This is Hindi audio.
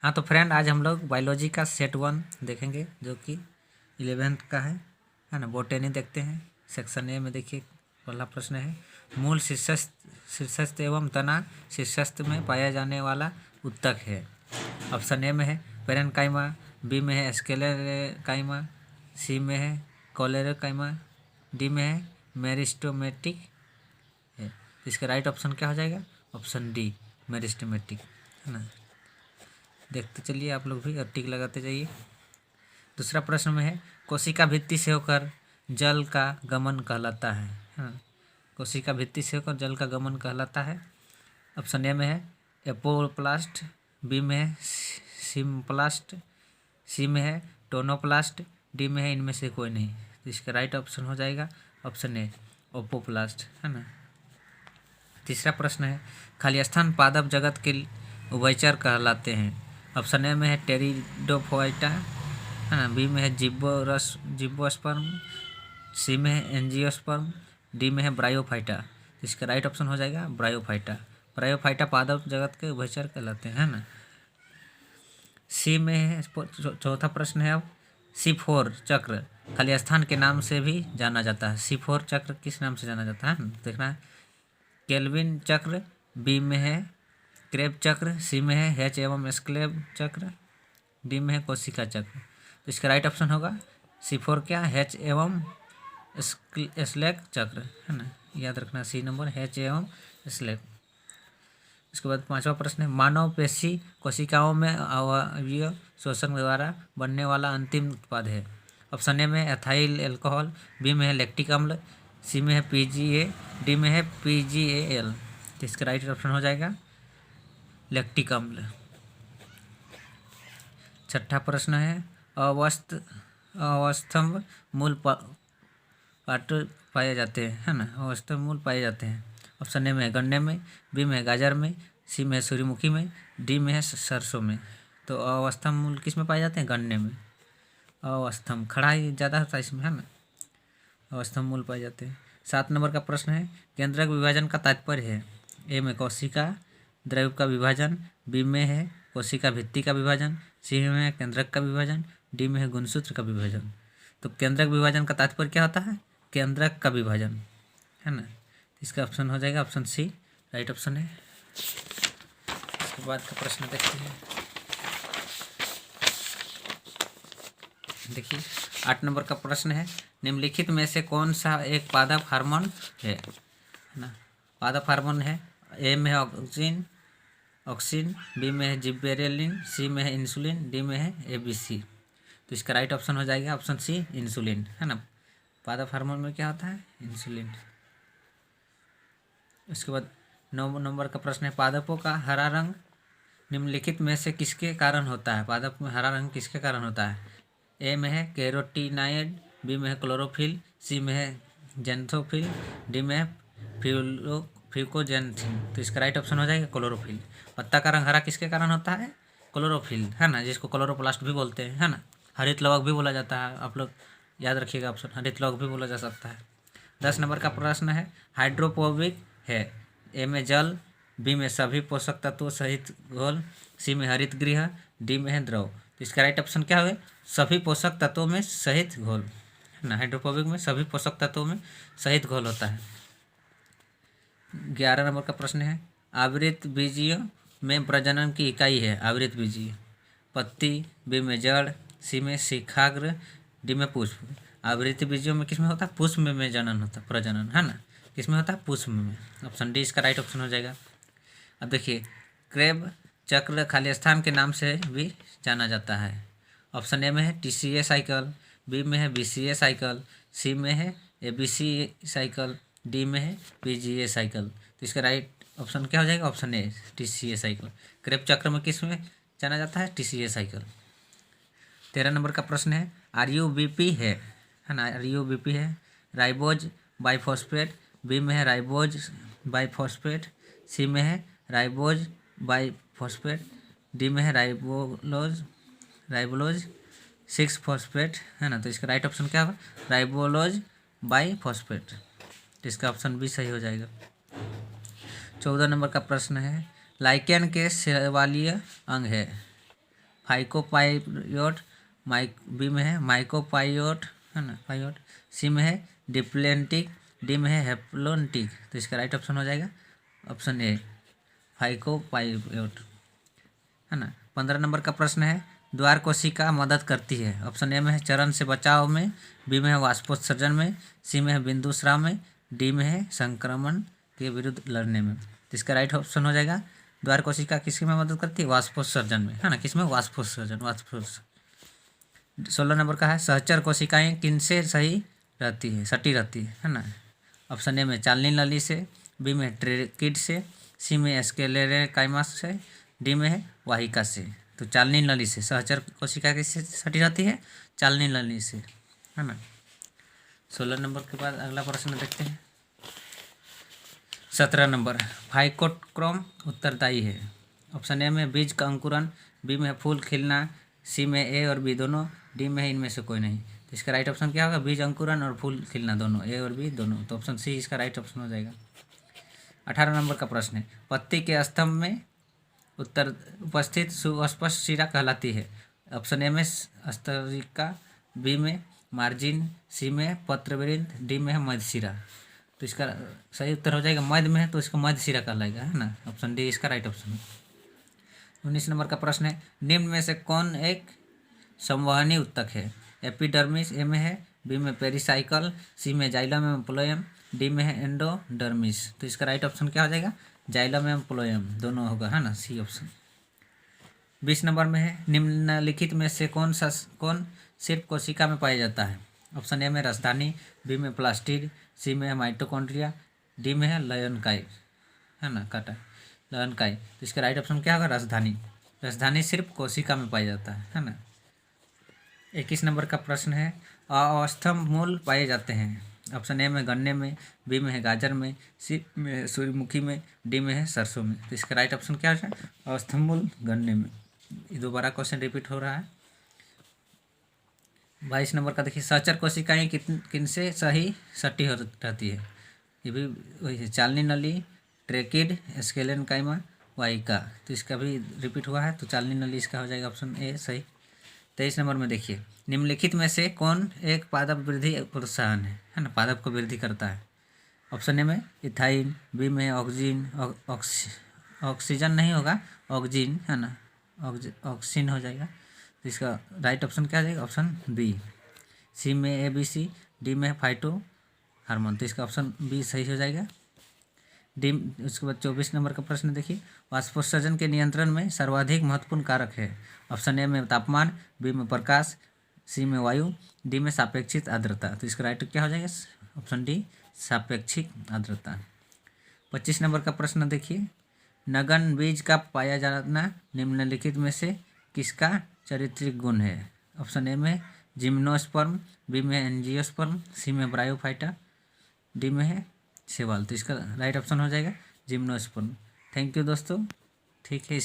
हाँ तो फ्रेंड, आज हम लोग बायोलॉजी का सेट 1 देखेंगे जो कि 11th का है ना। बोटेनी देखते हैं। सेक्शन ए में देखिए पहला प्रश्न है, मूल शीर्षस्थ एवं तना शीर्षस्थ में पाया जाने वाला उत्तक है। ऑप्शन ए में है पेरेन्काइमा, बी में है स्क्लेरेकाइमा, सी में है कॉलेरोकाइमा, डी में है मेरिस्टेमेटिक है। तो इसका राइट ऑप्शन क्या हो जाएगा? ऑप्शन डी, मेरिस्टेमेटिक, है ना। देखते चलिए आप लोग भी और टिक लगाते जाइए। दूसरा प्रश्न में है, कोशिका भित्ति से होकर जल का गमन कहलाता है। हाँ, कोशिका भित्ति से होकर जल का गमन कहलाता है। ऑप्शन ए में है एपोप्लास्ट, बी में है सिम्प्लास्ट, सी में है टोनोप्लास्ट, डी में है इनमें से कोई नहीं। तो इसका राइट ऑप्शन हो जाएगा ऑप्शन ए, ओपोप्लास्ट, है ना। तीसरा प्रश्न है, खाली स्थान पादप जगत के उभयचर कहलाते हैं। ऑप्शन ए में है टेरिडोफाइटा, है ना, बी में है जिम्नोस्पर्म, सी में है एंजियोस्पर्म, डी में है ब्रायोफाइटा। तो इसका राइट ऑप्शन हो जाएगा ब्रायोफाइटा। ब्रायोफाइटा पादप जगत के उभयचर कहलाते हैं, है ना। सी में है चौथा प्रश्न है अब, C4 चक्र खाली स्थान के नाम से भी जाना जाता है। C4 चक्र किस नाम से जाना जाता है देखना है। केल्विन चक्र, बी में है क्रेब चक्र, सी में है हैच एवं स्क्लेब चक्र, डी में है कोशिका चक्र। तो इसका राइट ऑप्शन होगा C4 क्या, हैच एवं स्लेग चक्र, है ना। याद रखना सी नंबर, हैच एवं स्लेग। इसके बाद पांचवा प्रश्न है, मानव पेशी कोशिकाओं में अवयवीय शोषण द्वारा बनने वाला अंतिम उत्पाद है। ऑप्शन ए में एथाइल एल्कोहल, बी में है लैक्टिक अम्ल, सी में है PGA, डी में है PGAL। तो इसका राइट ऑप्शन हो जाएगा लैक्टिक अम्ल। छठा प्रश्न है, अवस्थम्भ मूल पाठ पाए जाते हैं, है ना। अवस्थम्भ मूल पाए जाते हैं। ऑप्शन ए में है गन्ने में, बी में है गाजर में, सी में है सूर्यमुखी में, डी में है सरसों में। तो अवस्थम्भ मूल किस में पाए जाते हैं? गन्ने में। अवस्थम्भ खड़ा ही ज़्यादा होता है इसमें, है ना। अवस्थम्भ मूल पाए जाते हैं। 7 नंबर का प्रश्न है, केंद्रक विभाजन का तात्पर्य है। ए में कोशिका द्रव्य का विभाजन, बी में है कोशिका भित्ति का विभाजन, सी में है केंद्रक का विभाजन, डी में है गुणसूत्र का विभाजन। तो केंद्रक विभाजन का तात्पर्य क्या होता है? केंद्रक का विभाजन, है ना। इसका ऑप्शन हो जाएगा ऑप्शन सी, राइट ऑप्शन है। इसके बाद का प्रश्न देखते हैं। देखिए 8 नंबर का प्रश्न है, निम्नलिखित में से कौन सा एक पादप हार्मोन है ना। पादप हार्मोन है, ए में है ऑक्सिन, बी में है जिबेरेलिन, सी में है इंसुलिन, डी में है ABC। तो इसका राइट ऑप्शन हो जाएगा ऑप्शन सी, इंसुलिन, है ना। पादप हार्मोन में क्या होता है? इंसुलिन। उसके बाद 9 नंबर का प्रश्न है, पादपों का हरा रंग निम्नलिखित में से किसके कारण होता है? पादप में हरा रंग किसके कारण होता है? ए में है कैरोटीनाइड, बी में है क्लोरोफिल, सी में है जेंथोफिल, डी में है फ्यूकोजेंथिन। तो इसका राइट ऑप्शन हो जाएगा क्लोरोफिल। पत्ता का रंग हरा किसके कारण होता है? क्लोरोफिल, है ना, जिसको क्लोरोप्लास्ट भी बोलते हैं, है ना। हरित लवक भी बोला जाता है, आप लोग याद रखिएगा ऑप्शन, हरित लवक भी बोला जा सकता है। 10 नंबर का प्रश्न है, हाइड्रोफोबिक है। ए में जल, बी में सभी पोषक तत्वों सहित घोल, सी में हरित गृह, डी में है द्रव। तो इसका राइट ऑप्शन क्या है? सभी पोषक तत्वों में सहित घोल, है ना। हाइड्रोफोबिक में सभी पोषक तत्वों में सहित घोल होता है। 11 नंबर का प्रश्न है, आवृत बीजीय में प्रजनन की इकाई है। आवृत बीजीय, पत्ती, बी में जड़, सी में शिखाग्र, डी में पुष्प। आवृत बीजियों में किसमें होता है? पुष्प में जनन होता है, प्रजनन, है ना। किसमें होता है? पुष्प में। ऑप्शन डी इसका राइट ऑप्शन हो जाएगा। अब देखिए, क्रेब चक्र खाली स्थान के नाम से भी जाना जाता है। ऑप्शन ए में है TCA साइकिल, बी में है BCA साइकिल, सी में है ABC साइकिल, डी में है PGA साइकिल। तो इसका राइट ऑप्शन क्या हो जाएगा? Option A, TCA cycle. Krebs चक्र में किस में जाना जाता है? TCA cycle. 13 नंबर का प्रश्न है, RUBP है ना। RUBP है राइबोज बाइफॉस्फेट, बी में है राइबोज बाइफॉस्फेट, सी में है राइबोज बाइफॉस्फेट, डी में है राइबोलोज 6 फॉस्फेट, है ना। तो इसका राइट ऑप्शन क्या होगा? राइबोलोज बाइफॉस्फेट। तो इसका ऑप्शन बी सही हो जाएगा। 14 नंबर का प्रश्न है, लाइकेन के शैवालीय अंग है फाइकोपाइयोट, बी में है माइकोपाइयोट, है ना पाइयोट, सी में है डिप्लेंटिक, डी में है हेप्लोन्टिक। तो इसका राइट ऑप्शन हो जाएगा ऑप्शन ए फाइकोपाइयोट, है ना। 15 नंबर का प्रश्न है द्वार कोशिका मदद करती है। ऑप्शन ए में है चरण से बचाव में, बी में है वाष्पोत्सर्जन में, सी में है बिंदुस्राव में, डी में है संक्रमण के विरुद्ध लड़ने में। तो इसका राइट ऑप्शन हो जाएगा द्वार कोशिका किसकी में मदद करती है, वाष्पोत्सर्जन में, है ना। किसमें, वाष्पोत्सर्जन। 16 नंबर का है सहचर कोशिकाएं किनसे सही रहती है, सटी रहती है ना। ऑप्शन ए में चालनी नली से, बी में ट्रेकिड से, सी में स्क्लेरेकाइमा से, डी में है वाहिका से। तो चालनी नली से सहचर कोशिका किससे सटी रहती है, चालनी नली से, है ना। 16 नंबर के बाद अगला प्रश्न देखते हैं। 17 नंबर फाइकोक्रोम उत्तरदायी है। ऑप्शन ए में बीज का अंकुरन, बी में फूल खिलना, सी में ए और बी दोनों, डी में है इनमें से कोई नहीं। तो इसका राइट ऑप्शन क्या होगा, बीज अंकुरन और फूल खिलना दोनों, ए और बी दोनों। तो ऑप्शन सी इसका राइट ऑप्शन हो जाएगा। 18 नंबर का प्रश्न है पत्ती के स्तंभ में उपस्थित सुस्पष्ट शिरा कहलाती है। ऑप्शन ए में स्तरिका, बी में मार्जिन, सी में पत्रवृंत, डी में है मध्य शिरा। तो इसका सही उत्तर हो जाएगा मध्य में है तो इसका मध्य शिरा कहलाएगा, है ना। ऑप्शन डी इसका राइट ऑप्शन है। 19 नंबर का प्रश्न है निम्न में से कौन एक संवहनी उत्तक है। एपिडर्मिस ए में है, बी में पेरिसाइकल, सी में जाइलम एवं प्लोएम, डी में है एंडोडर्मिस। तो इसका राइट ऑप्शन क्या हो जाएगा, जाइलम एवं प्लोएम दोनों होगा, है ना, सी ऑप्शन। 20 नंबर में है निम्नलिखित में से कौन सिर्फ कोशिका में पाया जाता है। ऑप्शन ए में राजधानी, बी में प्लास्टिड, सी में है माइटोकॉन्ड्रिया, डी में है लयनकाई, है ना, काटा लयनकाई। तो इसका राइट ऑप्शन क्या होगा, राजधानी सिर्फ कोशिका में पाया जाता है ना। 21 नंबर का प्रश्न है अस्थम मूल पाए जाते हैं। ऑप्शन ए में गन्ने में, बी में है गाजर में, सी में है सूर्यमुखी में, डी में है सरसों में। तो इसका राइट ऑप्शन क्या है, अस्थम मूल गन्ने में। ये दोबारा क्वेश्चन रिपीट हो रहा है। 22 नंबर का देखिए सहचर कोशिकाएं किनसे सही सटी हो रहती है। ये भी वही है, चालनी नली, ट्रेकिड, स्क्लेरेकाइमा, वाहिका। तो इसका भी रिपीट हुआ है तो चालनी नली इसका हो जाएगा ऑप्शन ए सही। 23 नंबर में देखिए निम्नलिखित में से कौन एक पादप वृद्धि प्रोत्साहन है ना, पादप को वृद्धि करता है। ऑप्शन ए में इथाइन, बी में ऑक्सीजन, ऑक्सीजन नहीं होगा ऑक्सीजन, है ना, ऑक्सीजन हो जाएगा। तो इसका राइट ऑप्शन क्या हो जाएगा, ऑप्शन बी। सी में ABC, डी में फाइटो हार्मोन। तो इसका ऑप्शन बी सही हो जाएगा। डी। उसके बाद 24 नंबर का प्रश्न देखिए वाष्पोत्सर्जन के नियंत्रण में सर्वाधिक महत्वपूर्ण कारक है। ऑप्शन ए में तापमान, बी में प्रकाश, सी में वायु, डी में सापेक्षिक आर्द्रता। तो इसका राइट क्या हो जाएगा, ऑप्शन डी सापेक्षिक आर्द्रता। 25 नंबर का प्रश्न देखिए नगन बीज का पाया जाना निम्नलिखित में से किसका चारित्रिक गुण है। ऑप्शन ए में जिम्नोस्पर्म, बी में एंजियोस्पर्म, सी में ब्रायोफाइटा, डी में है सेवाल। तो इसका राइट ऑप्शन हो जाएगा जिम्नोस्पर्म। थैंक यू दोस्तों, ठीक है।